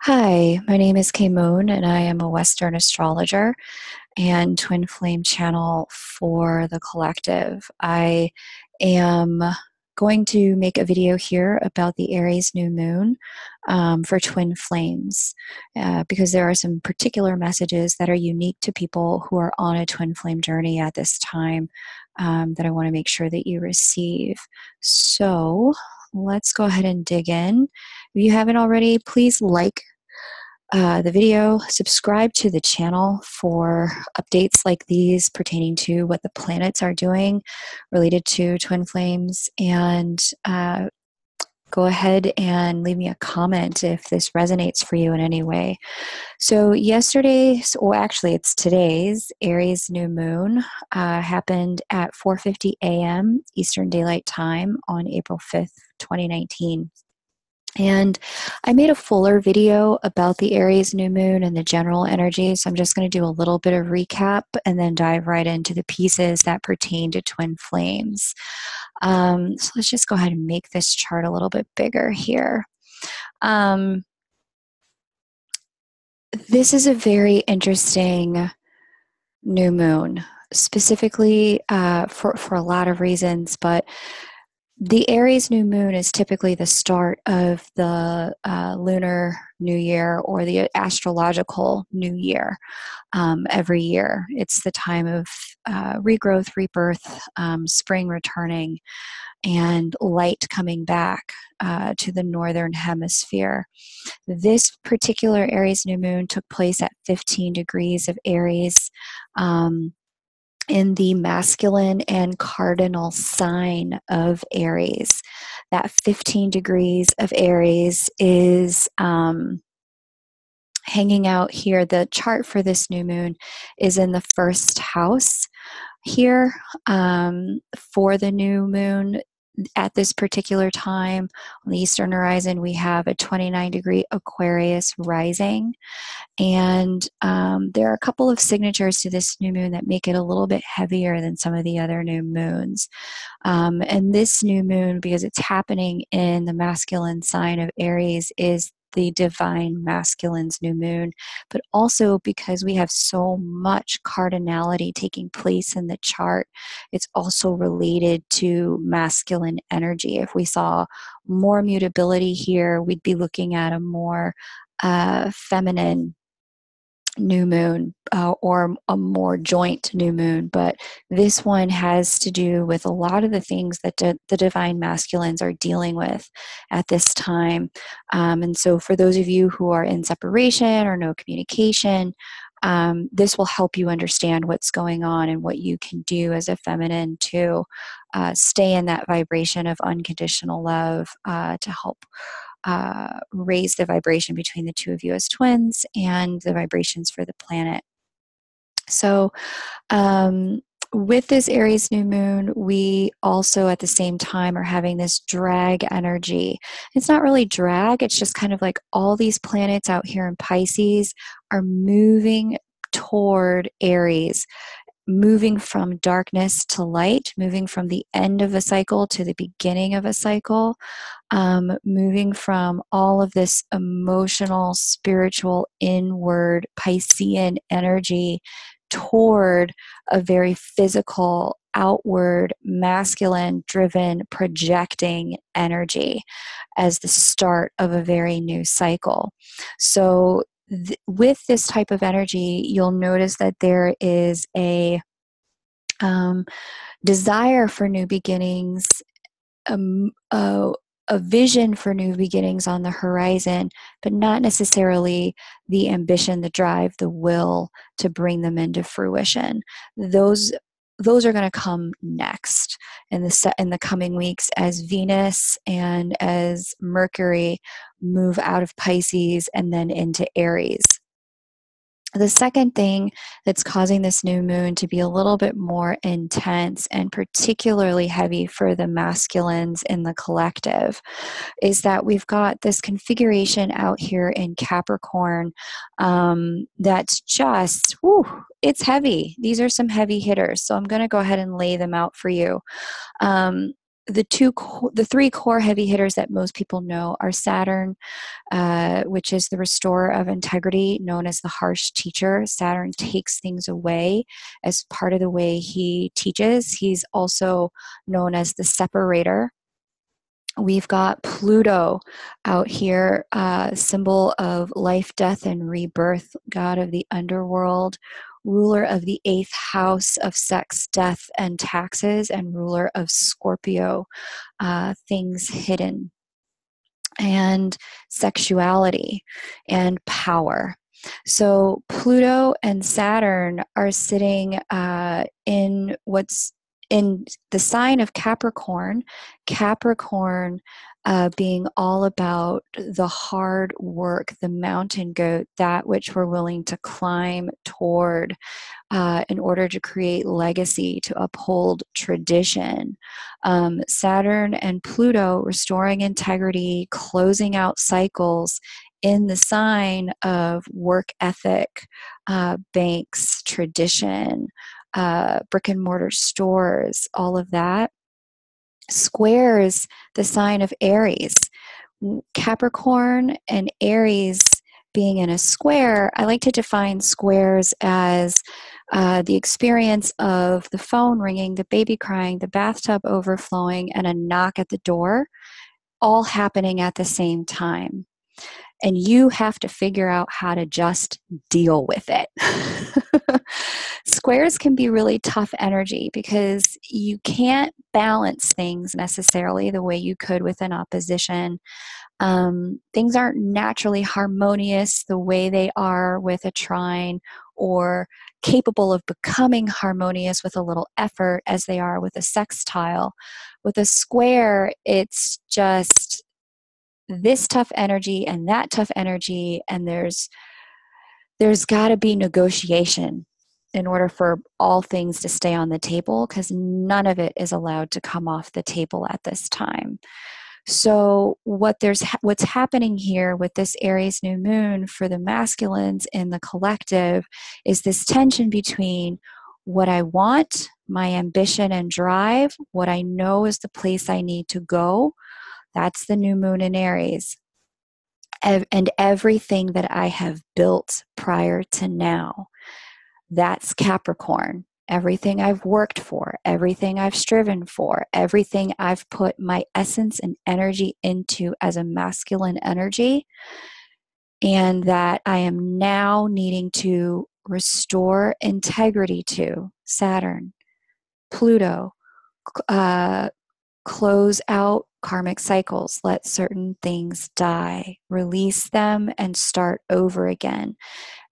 Hi, my name is Kay Moon, and I am a Western astrologer and twin flame channel for the collective. I am going to make a video here about the Aries new moon for twin flames because there are some particular messages that are unique to people who are on a twin flame journey at this time that I want to make sure that you receive. So let's go ahead and dig in. If you haven't already, please like the video, subscribe to the channel for updates like these pertaining to what the planets are doing related to twin flames, and go ahead and leave me a comment if this resonates for you in any way. So yesterday's, or actually it's today's, Aries new moon happened at 4:50 a.m. Eastern Daylight Time on April 5th, 2019. And I made a fuller video about the Aries new moon and the general energy, so I'm just going to do a little bit of recap and then dive right into the pieces that pertain to twin flames. So let's just go ahead and make this chart a little bit bigger here. This is a very interesting new moon, specifically for a lot of reasons, but the Aries new moon is typically the start of the lunar new year or the astrological new year every year. It's the time of regrowth, rebirth, spring returning, and light coming back to the northern hemisphere. This particular Aries new moon took place at 15 degrees of Aries. In the masculine and cardinal sign of Aries. That 15 degrees of Aries is hanging out here. The chart for this new moon is in the first house here for the new moon. At this particular time on the eastern horizon, we have a 29-degree Aquarius rising. And there are a couple of signatures to this new moon that make it a little bit heavier than some of the other new moons. And this new moon, because it's happening in the masculine sign of Aries, is the divine masculine's new moon, but also because we have so much cardinality taking place in the chart, it's also related to masculine energy. If we saw more mutability here, we'd be looking at a more feminine new moon or a more joint new moon, but this one has to do with a lot of the things that the divine masculines are dealing with at this time. And so for those of you who are in separation or no communication, this will help you understand what's going on and what you can do as a feminine to stay in that vibration of unconditional love to help raise the vibration between the two of you as twins and the vibrations for the planet. So with this Aries new moon, we also at the same time are having this drag energy. It's not really drag, it's just kind of like all these planets out here in Pisces are moving toward Aries, moving from darkness to light, moving from the end of a cycle to the beginning of a cycle, moving from all of this emotional, spiritual, inward Piscean energy toward a very physical, outward, masculine driven, projecting energy as the start of a very new cycle. So with this type of energy, you'll notice that there is a desire for new beginnings, a vision for new beginnings on the horizon, but not necessarily the ambition, the drive, the will to bring them into fruition. Those are going to come next in the coming weeks as Venus and as Mercury move out of Pisces and then into Aries. The second thing that's causing this new moon to be a little bit more intense and particularly heavy for the masculines in the collective is that we've got this configuration out here in Capricorn that's just, it's heavy. These are some heavy hitters. So I'm going to go ahead and lay them out for you. the three core heavy hitters that most people know are Saturn, which is the restorer of integrity, known as the harsh teacher. Saturn takes things away as part of the way he teaches. He's also known as the separator. We've got Pluto out here, symbol of life, death, and rebirth, god of the underworld, ruler of the eighth house of sex, death, and taxes, and ruler of Scorpio, things hidden, and sexuality and power. So Pluto and Saturn are sitting in what's in the sign of Capricorn. Capricorn being all about the hard work, the mountain goat, that which we're willing to climb toward in order to create legacy, to uphold tradition. Saturn and Pluto restoring integrity, closing out cycles in the sign of work ethic, banks, tradition, brick and mortar stores, all of that. Squares the sign of Aries. Capricorn and Aries being in a square, I like to define squares as the experience of the phone ringing, the baby crying, the bathtub overflowing, and a knock at the door, all happening at the same time. And you have to figure out how to just deal with it. Squares can be really tough energy because you can't balance things necessarily the way you could with an opposition. Things aren't naturally harmonious the way they are with a trine, or capable of becoming harmonious with a little effort as they are with a sextile. With a square, it's just this tough energy and that tough energy, and there's got to be negotiation in order for all things to stay on the table, because none of it is allowed to come off the table at this time. So what's happening here with this Aries new moon for the masculines in the collective is this tension between what I want, my ambition and drive, what I know is the place I need to go. That's the new moon in Aries. And everything that I have built prior to now. That's Capricorn. Everything I've worked for, everything I've striven for, everything I've put my essence and energy into as a masculine energy, and that I am now needing to restore integrity to. Saturn, Pluto, close out karmic cycles, let certain things die, release them, and start over again.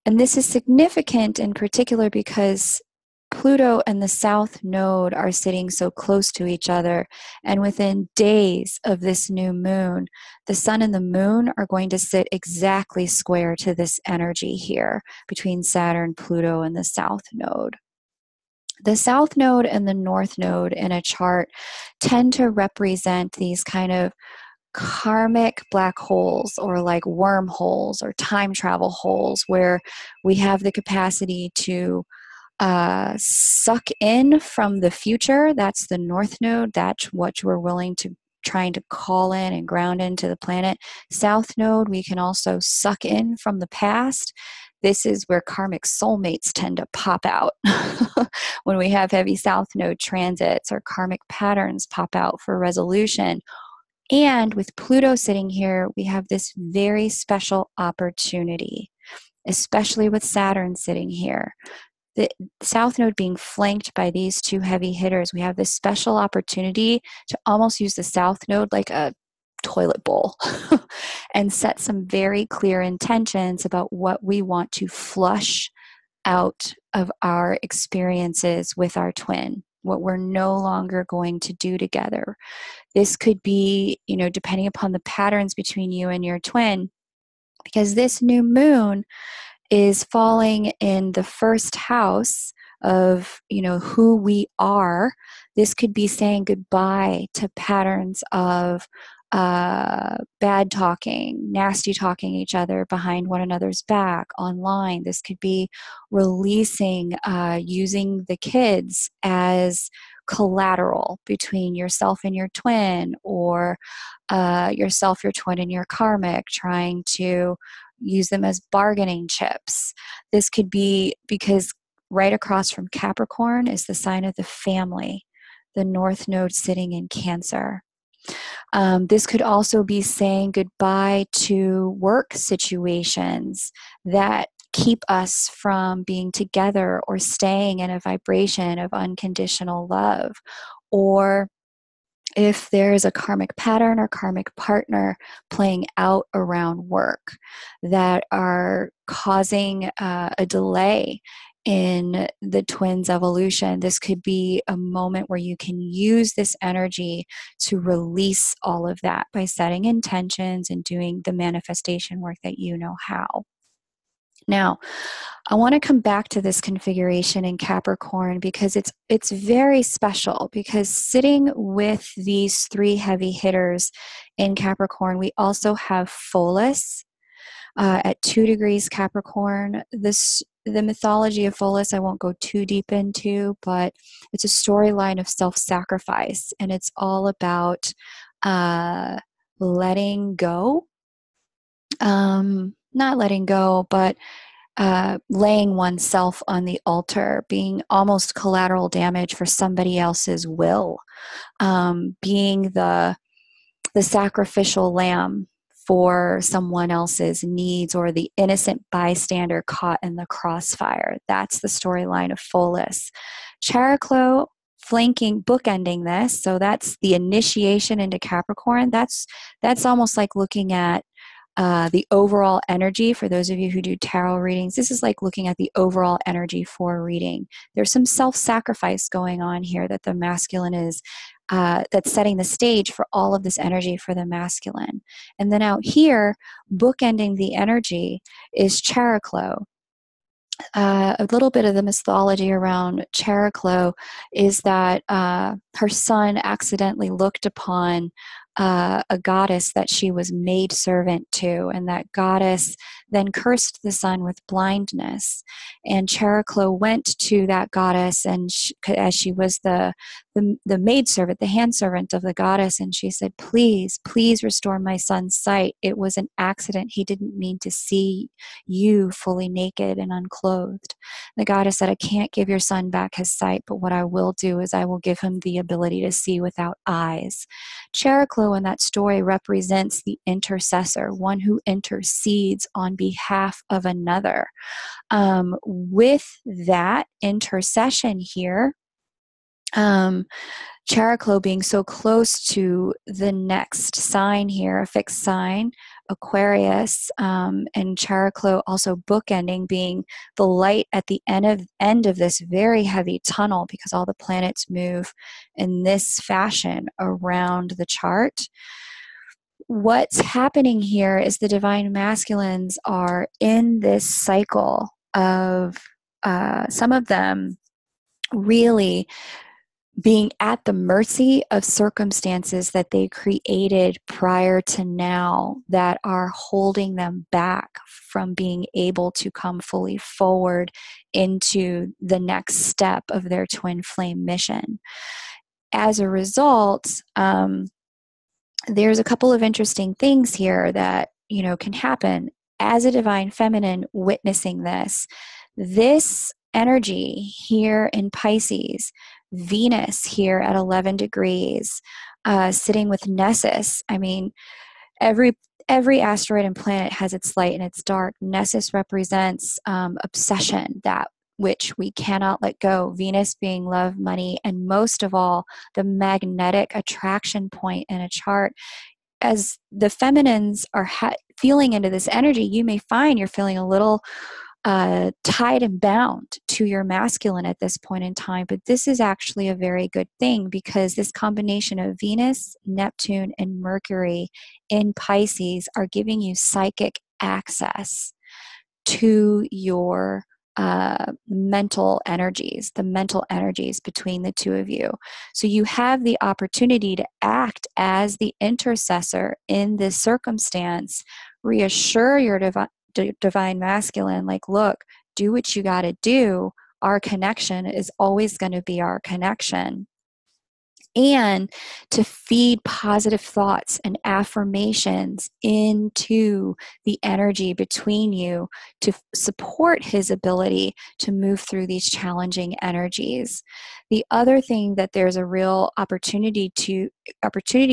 And this is significant in particular because Pluto and the South Node are sitting so close to each other. And within days of this new moon, the Sun and the Moon are going to sit exactly square to this energy here between Saturn, Pluto, and the South Node. The South Node and the North Node in a chart tend to represent these kind of karmic black holes, or like wormholes or time travel holes, where we have the capacity to suck in from the future. That's the North Node. That's what we're willing to trying to call in and ground into the planet. South Node, we can also suck in from the past. This is where karmic soulmates tend to pop out when we have heavy South Node transits, or karmic patterns pop out for resolution. And with Pluto sitting here, we have this very special opportunity, especially with Saturn sitting here. The South Node being flanked by these two heavy hitters, we have this special opportunity to almost use the South Node like a toilet bowl and set some very clear intentions about what we want to flush out of our experiences with our twin, what we're no longer going to do together. This could be, depending upon the patterns between you and your twin, because this new moon is falling in the first house of, who we are. This could be saying goodbye to patterns of bad talking, nasty talking each other behind one another's back online. This could be releasing, using the kids as collateral between yourself and your twin, or yourself, your twin, and your karmic, trying to use them as bargaining chips. This could be because right across from Capricorn is the sign of the family, the North Node sitting in Cancer. This could also be saying goodbye to work situations that keep us from being together or staying in a vibration of unconditional love. Or if there's a karmic pattern or karmic partner playing out around work that are causing a delay in the twins' evolution, this could be a moment where you can use this energy to release all of that by setting intentions and doing the manifestation work that you know how. Now, I want to come back to this configuration in Capricorn because it's very special, because sitting with these three heavy hitters in Capricorn, we also have Pholus at 2 degrees Capricorn. The mythology of Pholus I won't go too deep into, but it's a storyline of self-sacrifice, and it's all about letting go. Not letting go, but laying oneself on the altar, being almost collateral damage for somebody else's will, being the sacrificial lamb for someone else's needs, or the innocent bystander caught in the crossfire. That's the storyline of Pholus. Chariklo flanking, bookending this, so that's the initiation into Capricorn. That's almost like looking at the overall energy. For those of you who do tarot readings, this is like looking at the overall energy for a reading. There's some self-sacrifice going on here that the masculine is, that's setting the stage for all of this energy for the masculine. And then out here, bookending the energy is Chariklo. A little bit of the mythology around Chariklo is that her son accidentally looked upon a goddess that she was maid servant to, and that goddess then cursed the son with blindness. And Chariklo went to that goddess, and as she was the maid servant, the hand servant of the goddess, and she said, please restore my son's sight. It was an accident. He didn't mean to see you fully naked and unclothed. The goddess said, I can't give your son back his sight, but what I will do is I will give him the ability to see without eyes. Chariklo in that story represents the intercessor, one who intercedes on behalf of another. With that intercession here, Chariklo being so close to the next sign here, a fixed sign, Aquarius, and Chariklo also bookending, being the light at the end of this very heavy tunnel, because all the planets move in this fashion around the chart. What's happening here is the divine masculines are in this cycle of some of them really being at the mercy of circumstances that they created prior to now that are holding them back from being able to come fully forward into the next step of their twin flame mission. As a result, there's a couple of interesting things here that, can happen as a divine feminine witnessing this energy here in Pisces, Venus here at 11 degrees, sitting with Nessus. I mean, every asteroid and planet has its light and its dark. Nessus represents obsession, that which we cannot let go. Venus being love, money, and most of all, the magnetic attraction point in a chart. As the feminines are feeling into this energy, you may find you're feeling a little tied and bound to your masculine at this point in time. But this is actually a very good thing, because this combination of Venus, Neptune, and Mercury in Pisces are giving you psychic access to your mental energies, the mental energies between the two of you. So you have the opportunity to act as the intercessor in this circumstance, reassure your divine masculine, like, look, do what you got to do. Our connection is always going to be our connection. and to feed positive thoughts and affirmations into the energy between you to support his ability to move through these challenging energies. The other thing that there's a real opportunity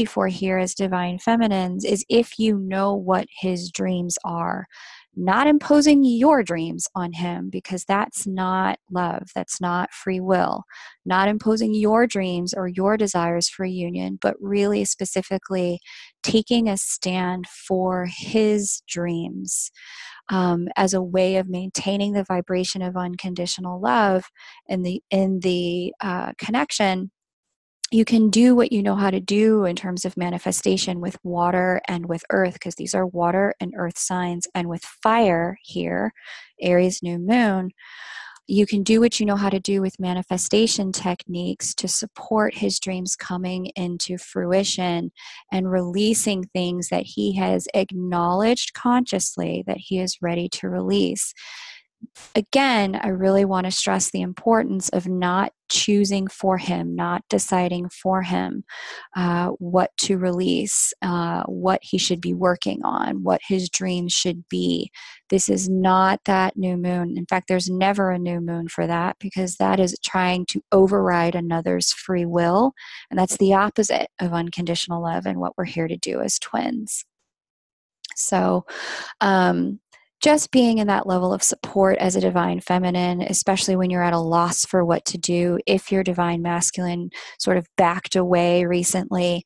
for here as divine feminines is if you know what his dreams are, not imposing your dreams on him, because that's not love, that's not free will, not imposing your dreams or your desires for a union, but really specifically taking a stand for his dreams as a way of maintaining the vibration of unconditional love and the connection. You can do what you know how to do in terms of manifestation with water and with earth, because these are water and earth signs, and with fire here, Aries new moon. You can do what you know how to do with manifestation techniques to support his dreams coming into fruition and releasing things that he has acknowledged consciously that he is ready to release. Again, I really want to stress the importance of not choosing for him, not deciding for him what to release, what he should be working on, what his dreams should be. This is not that new moon. In fact, there's never a new moon for that, because that is trying to override another's free will. And that's the opposite of unconditional love and what we're here to do as twins. So, just being in that level of support as a divine feminine, especially when you're at a loss for what to do, if your divine masculine sort of backed away recently,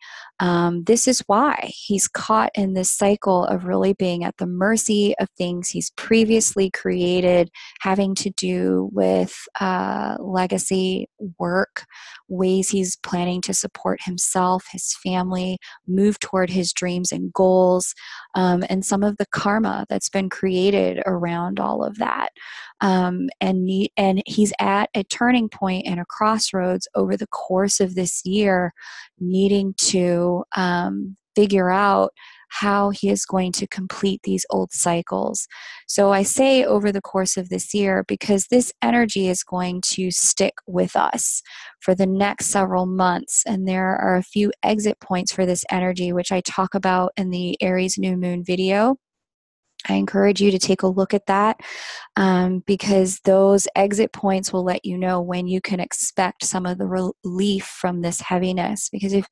this is why he's caught in this cycle of really being at the mercy of things he's previously created, having to do with legacy work, ways he's planning to support himself, his family, move toward his dreams and goals, and some of the karma that's been created around all of that. And he's at a turning point and a crossroads over the course of this year, needing to figure out how he is going to complete these old cycles. So I say over the course of this year because this energy is going to stick with us for the next several months. And there are a few exit points for this energy, which I talk about in the Aries new moon video. I encourage you to take a look at that because those exit points will let you know when you can expect some of the relief from this heaviness. Because if,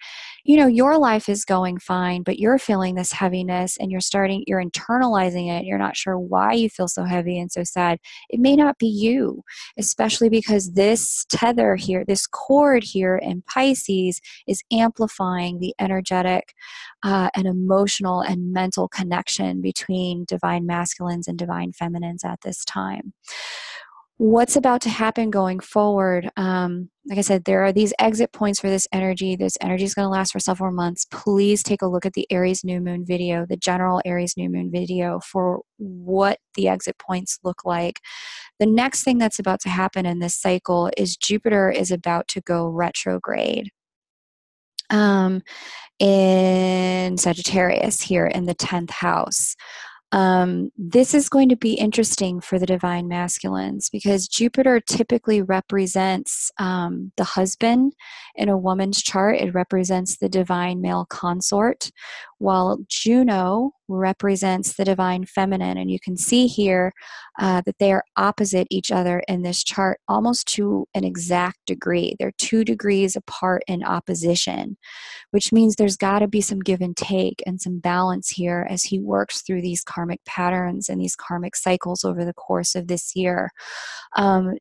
your life is going fine, but you're feeling this heaviness and you're internalizing it, you're not sure why you feel so heavy and so sad, it may not be you, especially because this tether here, this cord here in Pisces is amplifying the energetic and emotional and mental connection between divine masculines and divine feminines at this time. What's about to happen going forward? Like I said, there are these exit points for this energy. This energy is going to last for several months. Please take a look at the Aries new moon video, the general Aries new moon video, for what the exit points look like. The next thing that's about to happen in this cycle is Jupiter is about to go retrograde in Sagittarius here in the 10th house. This is going to be interesting for the divine masculines because Jupiter typically represents the husband in a woman's chart. It represents the divine male consort, while Juno represents the divine feminine. And you can see here that they are opposite each other in this chart almost to an exact degree. They're 2 degrees apart in opposition, which means there's got to be some give and take and some balance here as he works through these karmic patterns and these karmic cycles over the course of this year.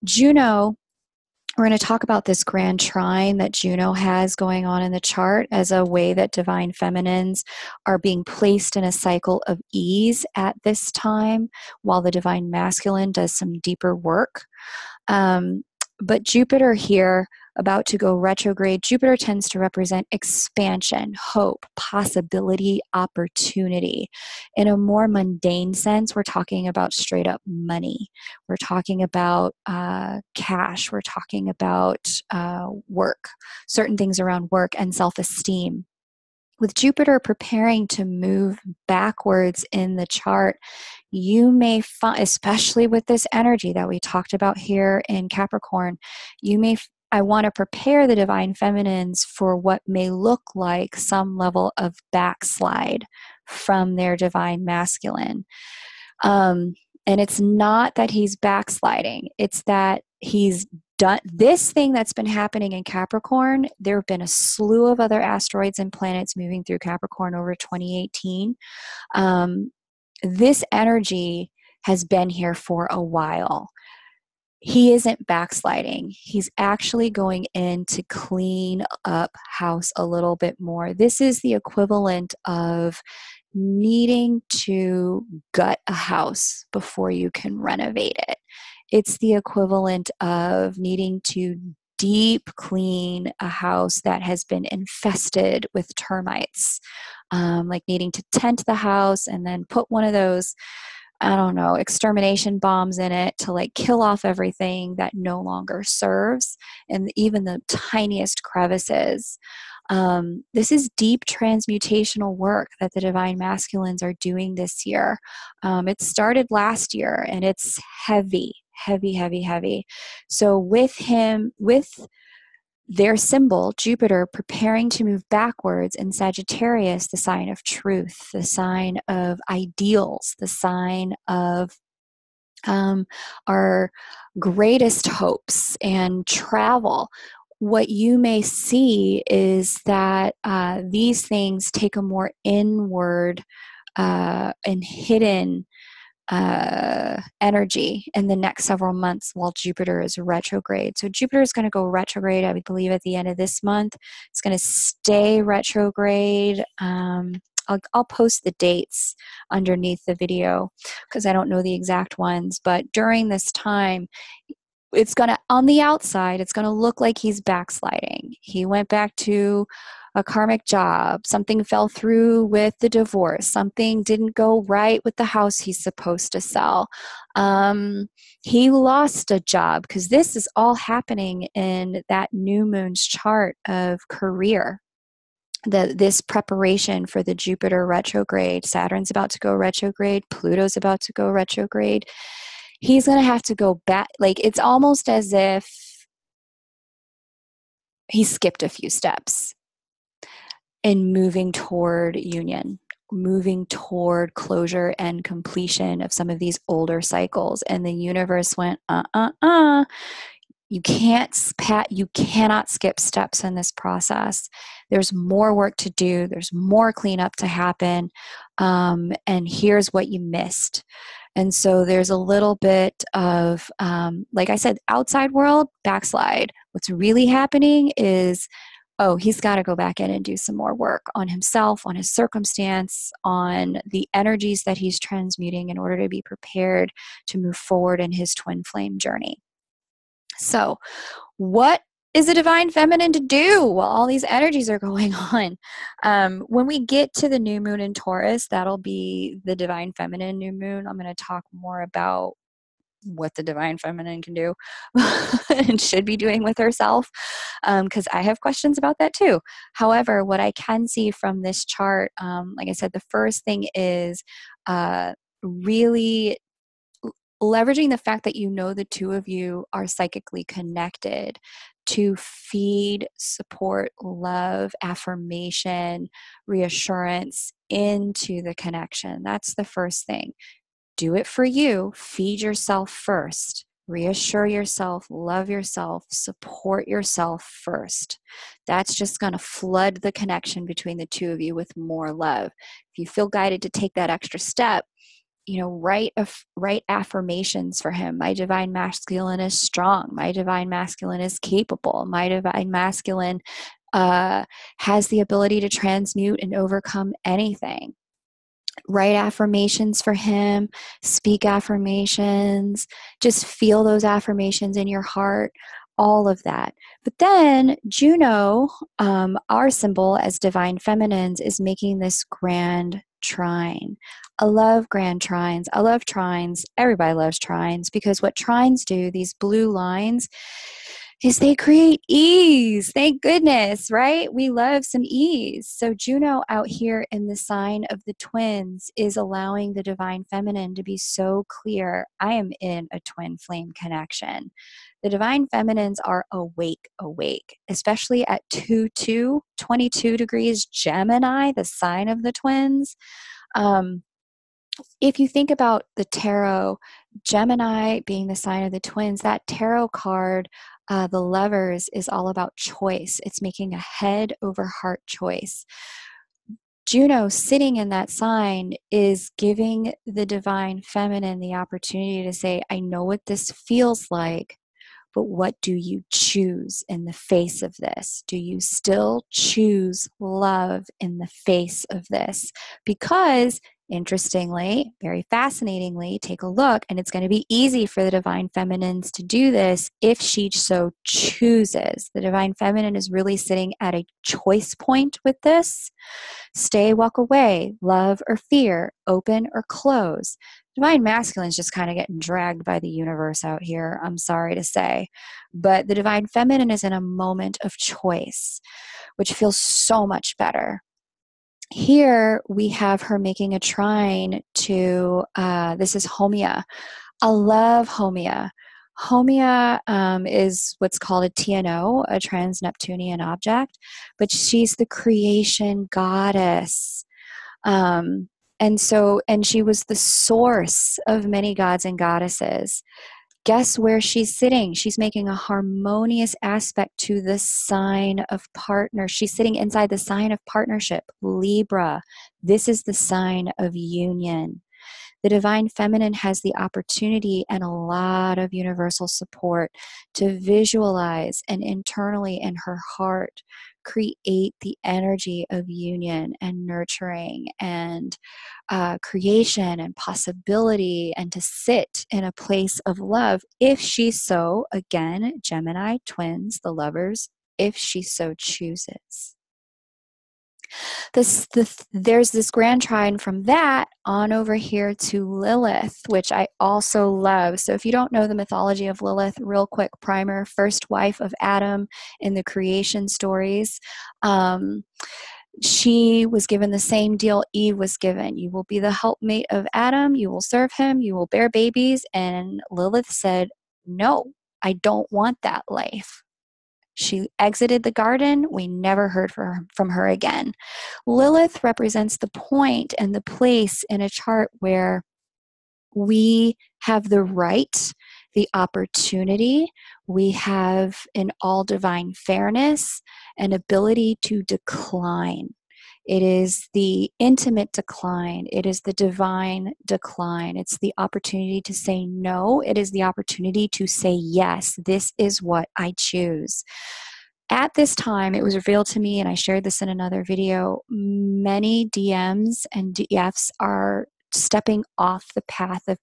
Juno, we're going to talk about this grand trine that Juno has going on in the chart as a way that divine feminines are being placed in a cycle of ease at this time, while the divine masculine does some deeper work. But Jupiter here, about to go retrograde, Jupiter tends to represent expansion, hope, possibility, opportunity. In a more mundane sense, we're talking about straight up money. We're talking about cash. We're talking about work, certain things around work and self-esteem. With Jupiter preparing to move backwards in the chart, you may find, especially with this energy that we talked about here in Capricorn, you may I want to prepare the divine feminines for what may look like some level of backslide from their divine masculine. And it's not that he's backsliding, it's that he's done this thing that's been happening in Capricorn. There have been a slew of other asteroids and planets moving through Capricorn over 2018. This energy has been here for a while. He isn't backsliding. He's actually going in to clean up house a little bit more. This is the equivalent of needing to gut a house before you can renovate it. It's the equivalent of needing to deep clean a house that has been infested with termites, like needing to tent the house and then put one of those, I don't know, extermination bombs in it to like kill off everything that no longer serves, and even the tiniest crevices. This is deep transmutational work that the divine masculines are doing this year. It started last year, and it's heavy, heavy, heavy, heavy. So with their symbol, Jupiter, preparing to move backwards in Sagittarius, the sign of truth, the sign of ideals, the sign of our greatest hopes and travel. What you may see is that these things take a more inward and hidden energy in the next several months while Jupiter is retrograde. So Jupiter is going to go retrograde, I believe, at the end of this month. It's going to stay retrograde. I'll post the dates underneath the video because I don't know the exact ones. But during this time, it's going to, on the outside, it's going to look like he's backsliding. He went back to a karmic job. Something fell through with the divorce. Something didn't go right with the house he's supposed to sell. He lost a job because this is all happening in that new moon's chart of career. This preparation for the Jupiter retrograde. Saturn's about to go retrograde. Pluto's about to go retrograde. He's going to have to go back. Like, it's almost as if he skipped a few steps in moving toward union, moving toward closure and completion of some of these older cycles. And the universe went, you cannot skip steps in this process. There's more work to do. There's more cleanup to happen. And here's what you missed. And so there's a little bit of, like I said, outside world, backslide. What's really happening is, he's got to go back in and do some more work on himself, on his circumstance, on the energies that he's transmuting in order to be prepared to move forward in his twin flame journey. So what is a divine feminine to do while all these energies are going on? When we get to the new moon in Taurus, that'll be the divine feminine new moon. I'm going to talk more about what the divine feminine can do and should be doing with herself, because I have questions about that too. However, what I can see from this chart, like I said, the first thing is really leveraging the fact that the two of you are psychically connected to feed, support, love, affirmation, reassurance into the connection. That's the first thing. Do it for you. Feed yourself first. Reassure yourself, love yourself, support yourself first. That's just going to flood the connection between the two of you with more love. If you feel guided to take that extra step, write affirmations for him. My divine masculine is strong. My divine masculine is capable. My divine masculine has the ability to transmute and overcome anything. Write affirmations for him. Speak affirmations. Just feel those affirmations in your heart. All of that. But then Juno, our symbol as divine feminines, is making this grand trine. I love grand trines. I love trines. Everybody loves trines because what trines do, these blue lines, is they create ease. Thank goodness, right? We love some ease. So Juno out here in the sign of the twins is allowing the divine feminine to be so clear. I am in a twin flame connection. The divine feminines are awake, awake, especially at 22 degrees Gemini, the sign of the twins. If you think about the tarot, Gemini being the sign of the twins, that tarot card, the lovers, is all about choice. It's making a head over heart choice. Juno sitting in that sign is giving the divine feminine the opportunity to say, I know what this feels like, but what do you choose in the face of this? Do you still choose love in the face of this? Because, interestingly, very fascinatingly, take a look, and it's going to be easy for the divine feminines to do this if she so chooses. The divine feminine is really sitting at a choice point with this. Stay, walk away, love or fear, open or close. Divine masculine is just kind of getting dragged by the universe out here, I'm sorry to say. But the divine feminine is in a moment of choice, which feels so much better. Here we have her making a trine to, this is Homia. I love Homia. Homia is what's called a TNO, a trans-Neptunian object, but she's the creation goddess. And she was the source of many gods and goddesses. Guess where she's sitting? She's making a harmonious aspect to the sign of partner. She's sitting inside the sign of partnership, Libra. This is the sign of union. The divine feminine has the opportunity and a lot of universal support to visualize and internally in her heart create the energy of union and nurturing and creation and possibility, and to sit in a place of love if she so, again, Gemini, twins, the lovers, if she so chooses. There's this grand trine from that on over here to Lilith, which I also love. So if you don't know the mythology of Lilith, real quick primer, first wife of Adam in the creation stories. She was given the same deal Eve was given. You will be the helpmate of Adam. You will serve him. You will bear babies. And Lilith said, no, I don't want that life. She exited the garden. We never heard from her again. Lilith represents the point and the place in a chart where we have the right, the opportunity, we have, in all divine fairness, an ability to decline. It is the intimate decline. It is the divine decline. It's the opportunity to say no. It is the opportunity to say yes. This is what I choose. At this time, it was revealed to me, and I shared this in another video, many DMs and DFs are stepping off the path of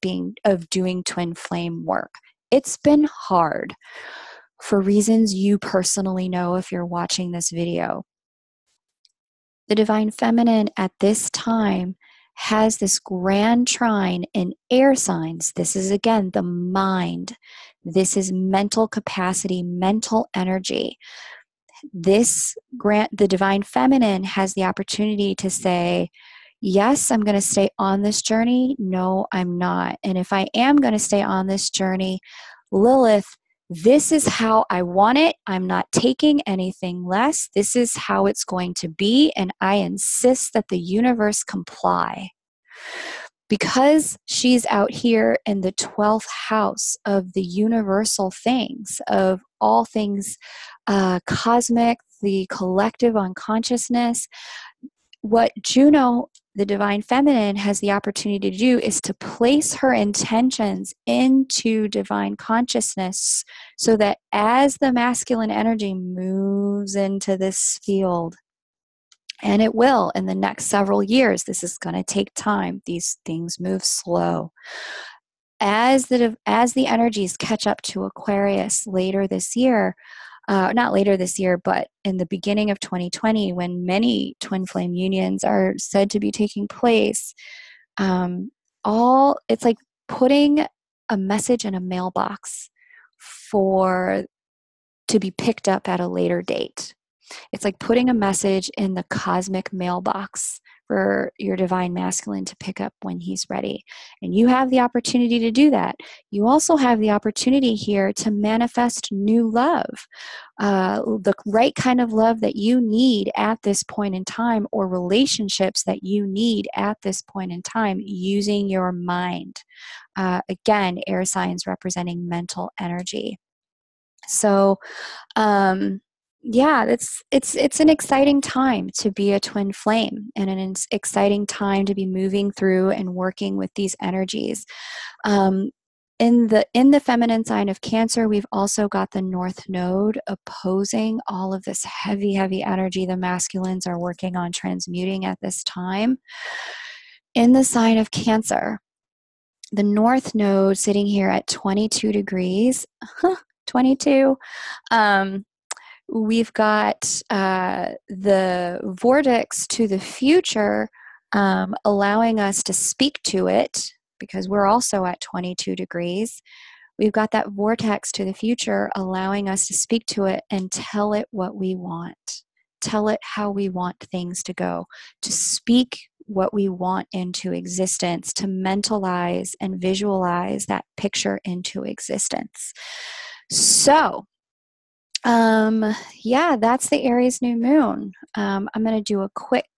doing twin flame work. It's been hard for reasons you personally know if you're watching this video. The divine feminine at this time has this grand trine in air signs. This is, again, the mind. This is mental capacity, mental energy. The divine feminine has the opportunity to say, yes, I'm going to stay on this journey. No, I'm not. And if I am going to stay on this journey, Lilith, this is how I want it. I'm not taking anything less. This is how it's going to be. And I insist that the universe comply. Because she's out here in the 12th house of the universal things, of all things cosmic, the collective unconsciousness, what Juno, the divine feminine, has the opportunity to do is to place her intentions into divine consciousness so that as the masculine energy moves into this field, and it will in the next several years, this is going to take time. These things move slow. As the energies catch up to Aquarius later this year, not later this year, but in the beginning of 2020, when many twin flame unions are said to be taking place, it's like putting a message in a mailbox for to be picked up at a later date. It's like putting a message in the cosmic mailbox for your divine masculine to pick up when he's ready. And you have the opportunity to do that. You also have the opportunity here to manifest new love, the right kind of love that you need at this point in time, or relationships that you need at this point in time, using your mind. Again, air signs representing mental energy. So, yeah, it's an exciting time to be a twin flame, and an exciting time to be moving through and working with these energies. In the feminine sign of Cancer, we've also got the North Node opposing all of this heavy energy the masculines are working on transmuting at this time. In the sign of Cancer, the North Node sitting here at 22 degrees, 22. We've got the vortex to the future, allowing us to speak to it, because we're also at 22 degrees. We've got that vortex to the future allowing us to speak to it and tell it what we want. Tell it how we want things to go, to speak what we want into existence, to mentalize and visualize that picture into existence. So, yeah, that's the Aries new moon. I'm going to do a quick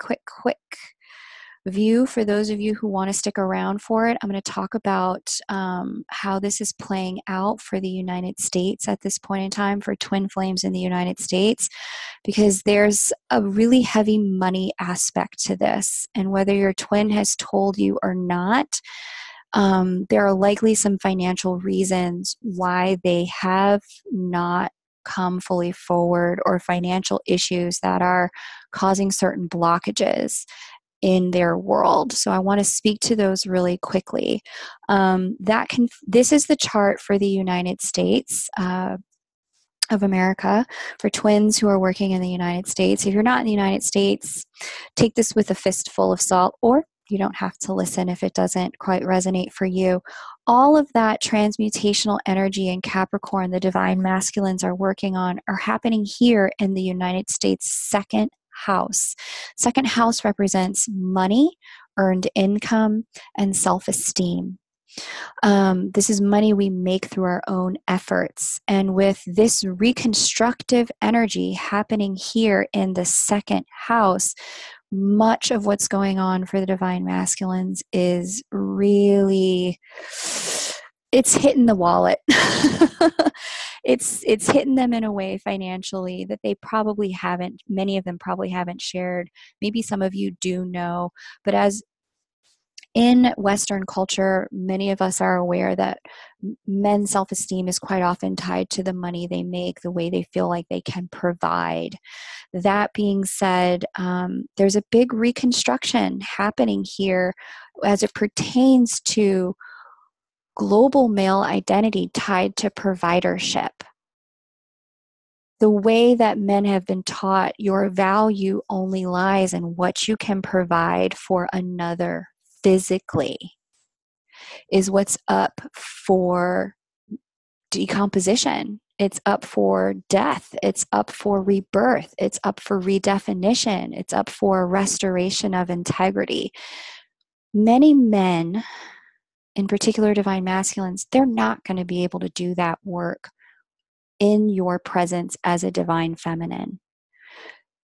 view for those of you who want to stick around for it. I'm going to talk about how this is playing out for the United States at this point in time, for twin flames in the United States, because there's a really heavy money aspect to this. And whether your twin has told you or not, there are likely some financial reasons why they have not come fully forward, or financial issues that are causing certain blockages in their world. So I want to speak to those really quickly. This is the chart for the United States of America, for twins who are working in the United States. If you're not in the United States, take this with a fistful of salt, or you don't have to listen if it doesn't quite resonate for you. All of that transmutational energy in Capricorn the divine masculines are working on are happening here in the United States' second house. Second house represents money, earned income, and self-esteem. This is money we make through our own efforts. And with this reconstructive energy happening here in the second house, much of what's going on for the divine masculines is really, it's hitting the wallet. It's hitting them in a way financially that they probably haven't, many of them probably haven't shared. Maybe some of you do know, but as in Western culture, many of us are aware that men's self-esteem is quite often tied to the money they make, the way they feel like they can provide. That being said, there's a big reconstruction happening here as it pertains to global male identity tied to providership. The way that men have been taught your value only lies in what you can provide for another physically is what's up for decomposition. It's up for death. It's up for rebirth. It's up for redefinition. It's up for restoration of integrity. Many men, in particular divine masculines, they're not going to be able to do that work in your presence as a divine feminine.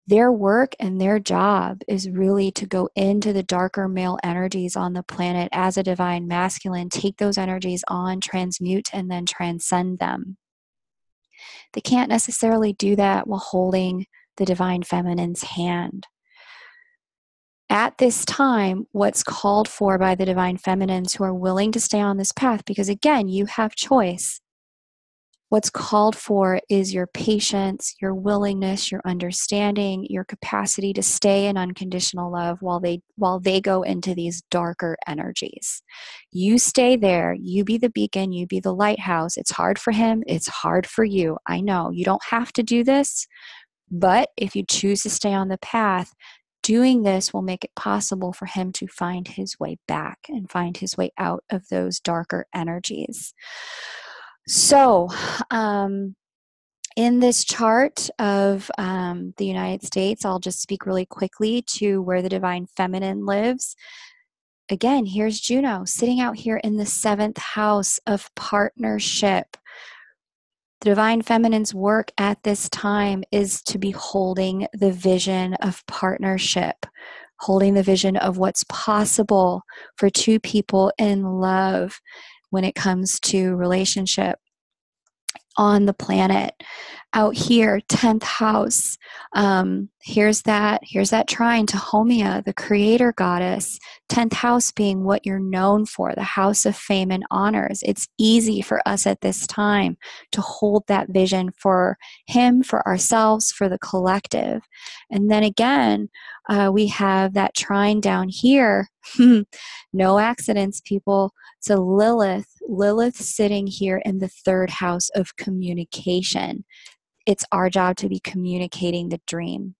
Their work and their job is really to go into the darker male energies on the planet as a divine masculine, take those energies on, transmute, and then transcend them. They can't necessarily do that while holding the divine feminine's hand. At this time, what's called for by the divine feminines who are willing to stay on this path, because again, you have choice. What's called for is your patience, your willingness, your understanding, your capacity to stay in unconditional love while they go into these darker energies. You stay there, you be the beacon, you be the lighthouse. It's hard for him, it's hard for you. I know you don't have to do this, but if you choose to stay on the path, doing this will make it possible for him to find his way back and find his way out of those darker energies. So, In this chart of the United States, I'll just speak really quickly to where the divine feminine lives. Again, here's Juno sitting out here in the 7th house of partnership. The divine feminine's work at this time is to be holding the vision of partnership, holding the vision of what's possible for two people in love when it comes to relationship on the planet. Out here, 10th house, here's that trine to Homea, the creator goddess. 10th house being what you're known for, the house of fame and honors. It's easy for us at this time to hold that vision for him, for ourselves, for the collective. And then again, we have that trine down here. No accidents, people. So Lilith sitting here in the 3rd house of communication. It's our job to be communicating the dream.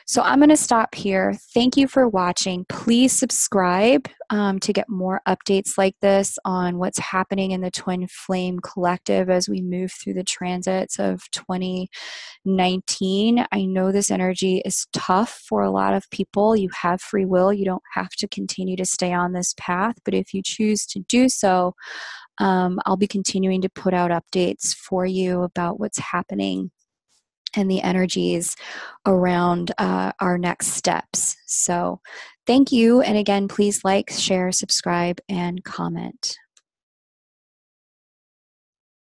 So I'm going to stop here. Thank you for watching. Please subscribe to get more updates like this on what's happening in the Twin Flame Collective as we move through the transits of 2019. I know this energy is tough for a lot of people. You have free will. You don't have to continue to stay on this path, but if you choose to do so, I'll be continuing to put out updates for you about what's happening and the energies around our next steps. So thank you. And again, please like, share, subscribe, and comment.